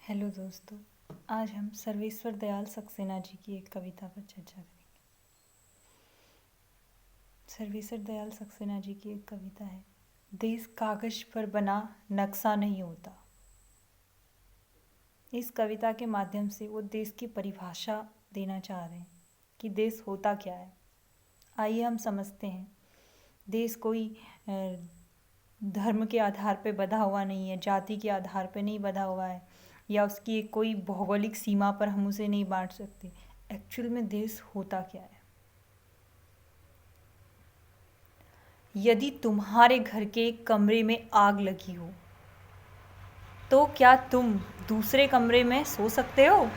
Hello दोस्तों। आज हम सर्वेश्वर दयाल सक्सेना जी की एक कविता पर चर्चा करेंगे। सर्वेश्वर दयाल सक्सेना जी की एक कविता है, देश कागज पर बना नक्शा नहीं होता। इस कविता के माध्यम से वो देश की परिभाषा देना चाह रहे हैं कि देश होता क्या है। आइए हम समझते हैं। देश कोई धर्म के आधार पर बंधा हुआ नहीं है, जाति के आधार पर नहीं बंधा हुआ है, या उसकी एक कोई भौगोलिक सीमा पर हम उसे नहीं बांट सकते। एक्चुअल में देश होता क्या है? यदि तुम्हारे घर के एक कमरे में आग लगी हो तो क्या तुम दूसरे कमरे में सो सकते हो?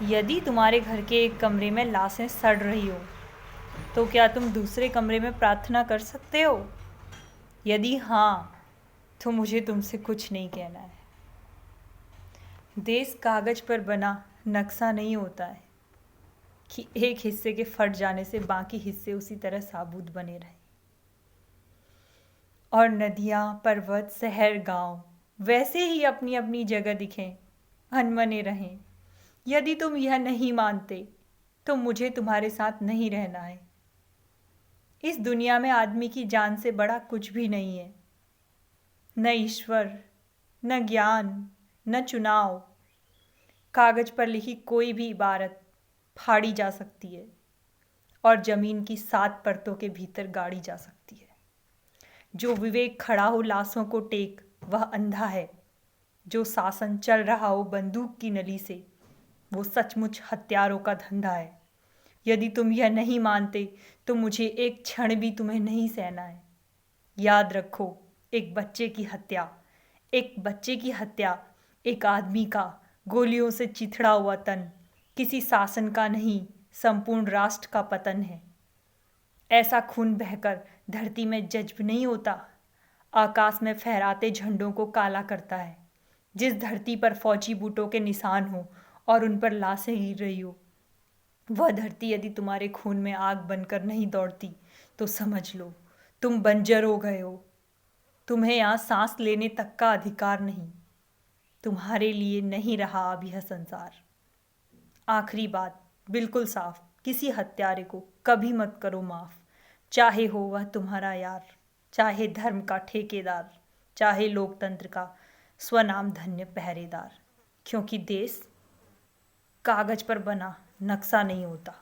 यदि तुम्हारे घर के एक कमरे में लाशें सड़ रही हो तो क्या तुम दूसरे कमरे में प्रार्थना कर सकते हो? यदि हाँ, तो मुझे तुमसे कुछ नहीं कहना है। देश कागज पर बना नक्शा नहीं होता है कि एक हिस्से के फट जाने से बाकी हिस्से उसी तरह साबुत बने रहें और नदियाँ, पर्वत, शहर, गांव वैसे ही अपनी अपनी जगह दिखें, अनमने रहें। यदि तुम यह नहीं मानते तो मुझे तुम्हारे साथ नहीं रहना है। इस दुनिया में आदमी की जान से बड़ा कुछ भी नहीं है। न ईश्वर, न ज्ञान, न चुनाव। कागज पर लिखी कोई भी इबारत फाड़ी जा सकती है और जमीन की 7 परतों के भीतर गाड़ी जा सकती है। जो विवेक खड़ा हो लाशों को टेक, वह अंधा है। जो शासन चल रहा हो बंदूक की नली से, वो सचमुच हत्यारों का धंधा है। यदि तुम यह नहीं मानते तो मुझे एक क्षण भी तुम्हें नहीं सहना है। याद रखो, एक बच्चे की हत्या, एक आदमी का गोलियों से चिथड़ा हुआ तन किसी शासन का नहीं, संपूर्ण राष्ट्र का पतन है। ऐसा खून बहकर धरती में जज्ब नहीं होता, आकाश में फहराते झंडों को काला करता है। जिस धरती पर फौजी बूटों के निशान हो और उन पर लाशें गिर रही हो, वह धरती यदि तुम्हारे खून में आग बनकर नहीं दौड़ती तो समझ लो तुम बंजर हो गए हो। तुम्हें यहाँ सांस लेने तक का अधिकार नहीं। तुम्हारे लिए नहीं रहा अब यह संसार। आखिरी बात बिल्कुल साफ, किसी हत्यारे को कभी मत करो माफ। चाहे हो वह तुम्हारा यार, चाहे धर्म का ठेकेदार, चाहे लोकतंत्र का स्वनाम धन्य पहरेदार, क्योंकि देश कागज पर बना नक्शा नहीं होता।